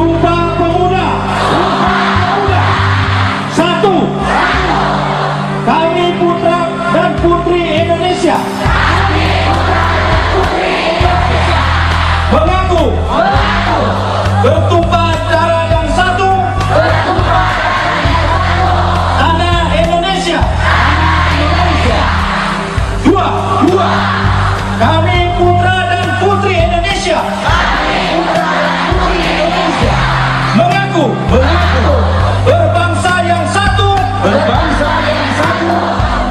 Sumpah Pemuda. Satu. Kami putra dan putri Indonesia. Mengaku bertumpah darah yang satu, tanah Indonesia. Dua. Kami putra dan putri Indonesia. Mengaku berbangsa yang satu,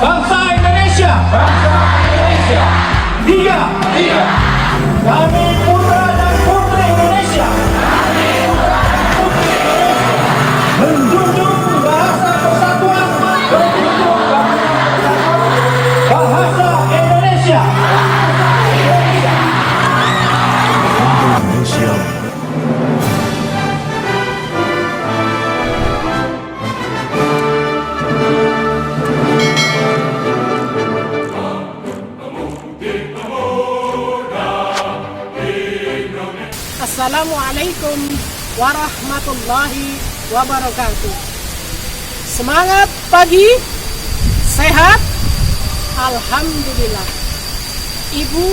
bangsa Indonesia. Tiga. Kami putra dan putri Indonesia menjunjung bahasa persatuan, bahasa Indonesia. Assalamualaikum warahmatullahi wabarakatuh. Semangat pagi, sehat, alhamdulillah. Ibu,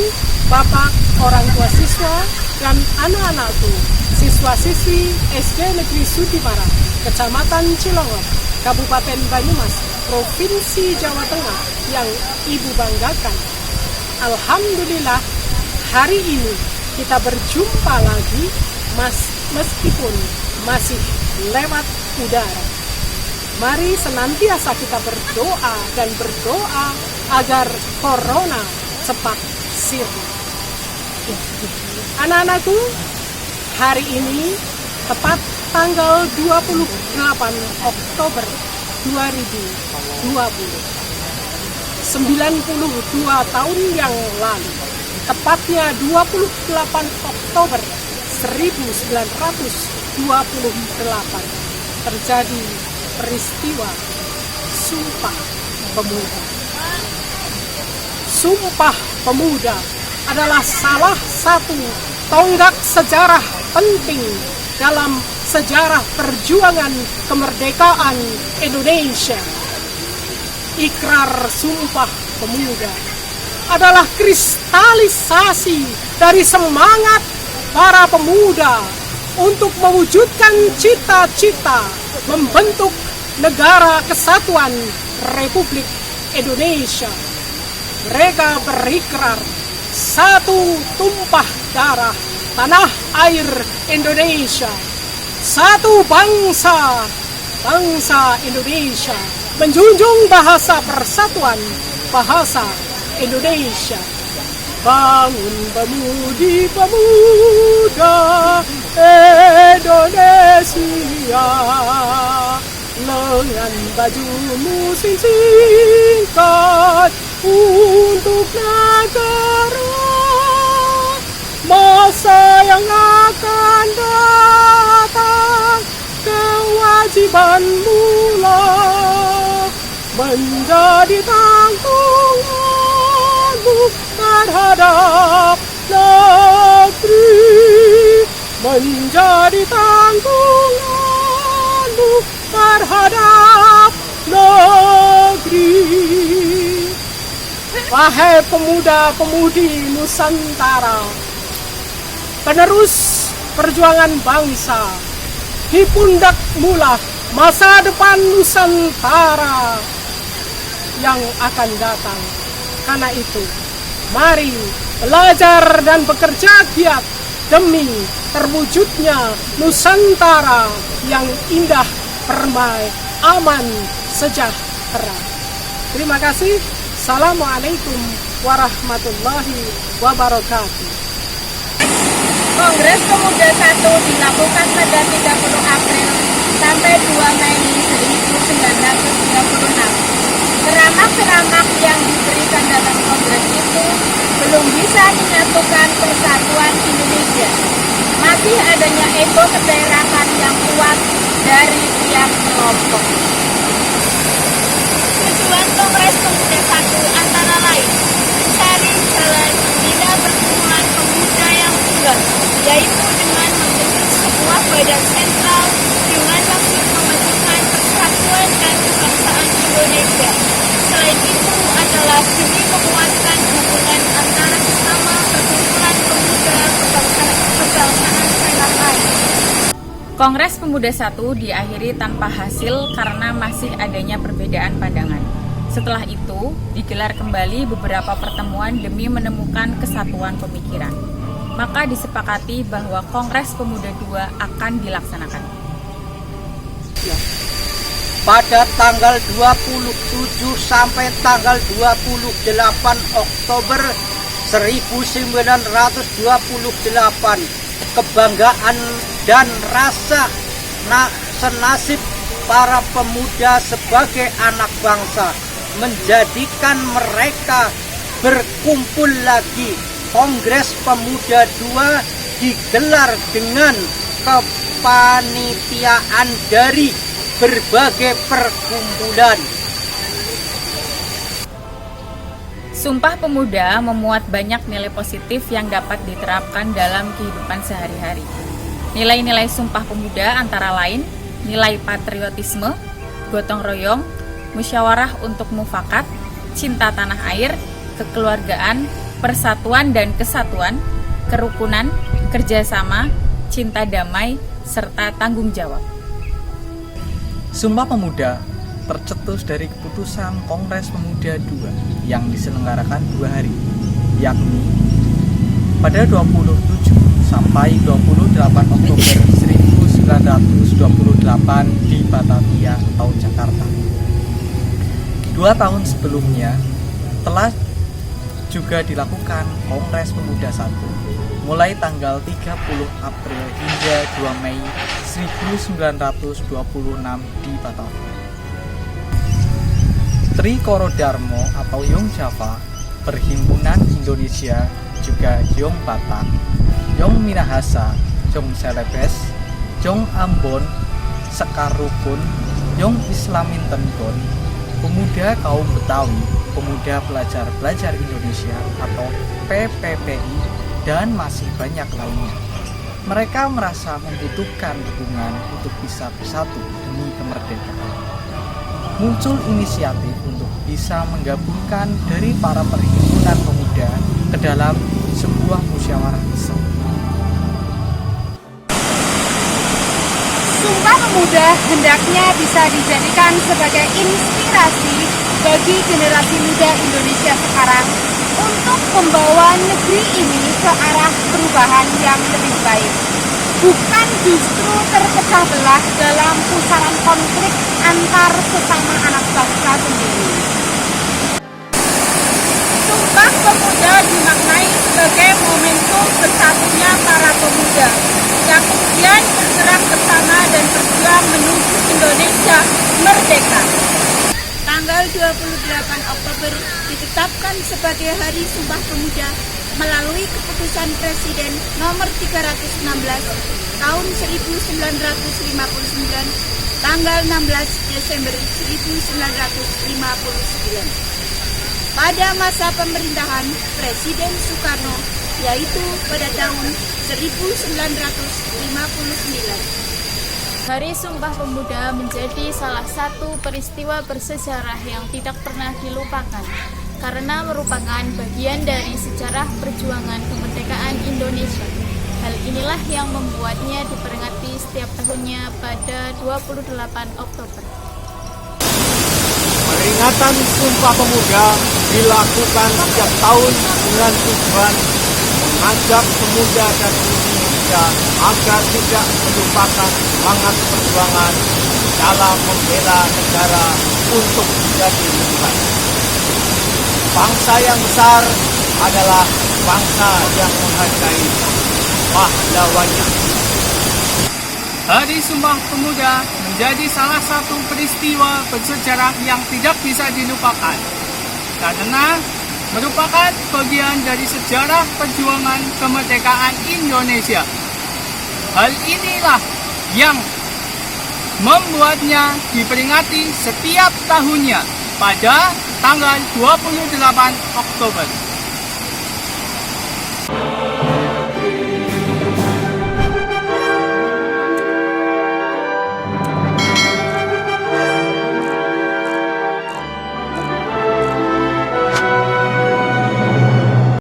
bapak, orang tua siswa, dan anak-anakku, siswa-siswi SD Negeri Sudimara, Kecamatan Cilongok, Kabupaten Banyumas, Provinsi Jawa Tengah yang ibu banggakan. Alhamdulillah, hari ini kita berjumpa lagi meskipun masih lewat udara. Mari senantiasa kita berdoa agar corona cepat sirna. Anak-anakku, hari ini tepat tanggal 28 Oktober 2020. 92 tahun yang lalu, tepatnya 28 Oktober 1928, terjadi peristiwa Sumpah Pemuda. Sumpah Pemuda adalah salah satu tonggak sejarah penting dalam sejarah perjuangan kemerdekaan Indonesia. Ikrar Sumpah Pemuda adalah kristalisasi dari semangat para pemuda untuk mewujudkan cita-cita membentuk negara kesatuan Republik Indonesia. Mereka berikrar, satu tumpah darah tanah air Indonesia, satu bangsa, bangsa Indonesia, menjunjung bahasa persatuan, bahasa Indonesia. Bangun pemudi-pemuda Indonesia, lengan bajumu singkat untuk negara. Masa yang akan datang, kewajibanmu lah menjadi tanggunganmu terhadap negeri, menjadi tanggunganmu terhadap negeri. Wahai pemuda-pemudi Nusantara, penerus perjuangan bangsa, di pundakmu lah masa depan Nusantara yang akan datang. Karena itu, mari belajar dan bekerja giat demi terwujudnya Nusantara yang indah, permai, aman, sejahtera. Terima kasih. Assalamualaikum warahmatullahi wabarakatuh. Kongres Pemuda 1 dilakukan pada 30 April sampai 2 Mei 1936. Ceramah-ceramah yang diberikan dalam kongres itu belum bisa menyatukan persatuan Indonesia. Masih adanya ego kedaerahan yang kuat dari tiap kelompok. Tujuan Kongres Pemuda 1 antara lain mencari jalan membina pertemuan pemuda yang tunggal, yaitu dengan membentuk sebuah badan sentral dengan maksud memajukan persatuan dan kebangsaan Indonesia. Selain itu adalah demi menguatkan hubungan antara sesama perkumpulan pemuda kebangsaan tanah air. Kongres Pemuda 1 diakhiri tanpa hasil karena masih adanya perbedaan pandangan. Setelah itu, digelar kembali beberapa pertemuan demi menemukan kesatuan pemikiran. Maka disepakati bahwa Kongres Pemuda 2 akan dilaksanakan. Pada tanggal 27 sampai tanggal 28 Oktober 1928, kebanggaan dan rasa senasib para pemuda sebagai anak bangsa menjadikan mereka berkumpul lagi. Kongres Pemuda 2 digelar dengan kepanitiaan dari berbagai perkumpulan. Sumpah Pemuda memuat banyak nilai positif yang dapat diterapkan dalam kehidupan sehari-hari. Nilai-nilai Sumpah Pemuda antara lain nilai patriotisme, gotong royong, musyawarah untuk mufakat, cinta tanah air, kekeluargaan, persatuan dan kesatuan, kerukunan, kerjasama, cinta damai, serta tanggung jawab. Sumpah Pemuda tercetus dari keputusan Kongres Pemuda 2 yang diselenggarakan 2 hari, yakni pada 27 sampai 28 Oktober 1928 di Batavia atau Jakarta. 2 tahun sebelumnya telah juga dilakukan Kongres Pemuda 1 mulai tanggal 30 April hingga 2 Mei 1926 di Batavia. Trikoro Darmo atau Yong Java, Perhimpunan Indonesia, juga Yong Batak, Yong Minahasa, Yong Celebes, Yong Ambon, Sekar Rukun, Yong Islamintengon, Pemuda Kaum Betawi, Pemuda Pelajar Indonesia atau PPPI, dan masih banyak lainnya. Mereka merasa membutuhkan dukungan untuk bisa bersatu demi kemerdekaan. Muncul inisiatif untuk bisa menggabungkan dari para perhimpunan pemuda ke dalam sebuah musyawarah besar. Sumpah Pemuda hendaknya bisa dijadikan sebagai inspirasi bagi generasi muda Indonesia sekarang untuk membawa negeri ini ke arah perubahan yang lebih baik. Bukan justru terpecah belah dalam pusaran konflik antar sesama anak bangsa sendiri. Sumpah Pemuda dimaknai sebagai momentum bersatunya para pemuda yang kemudian bergerak bersama dan berjuang menuju Indonesia merdeka. Tanggal 28 Oktober ditetapkan sebagai Hari Sumpah Pemuda melalui keputusan Presiden nomor 316 tahun 1959 tanggal 16 Desember 1959 pada masa pemerintahan Presiden Soekarno, yaitu pada tahun 1959. Hari Sumpah Pemuda menjadi salah satu peristiwa bersejarah yang tidak pernah dilupakan karena merupakan bagian dari sejarah perjuangan kemerdekaan Indonesia. Hal inilah yang membuatnya diperingati setiap tahunnya pada 28 Oktober. Peringatan Sumpah Pemuda dilakukan setiap tahun dengan tujuan mengajak pemuda dan Indonesia agar tidak melupakan semangat perjuangan dalam membela negara untuk menjadi lebih baik. Bangsa yang besar adalah bangsa yang menghargai pahlawannya. Hari Sumpah Pemuda menjadi salah satu peristiwa bersejarah yang tidak bisa dilupakan karena merupakan bagian dari sejarah perjuangan kemerdekaan Indonesia. Hal inilah yang membuatnya diperingati setiap tahunnya pada tanggal 28 Oktober.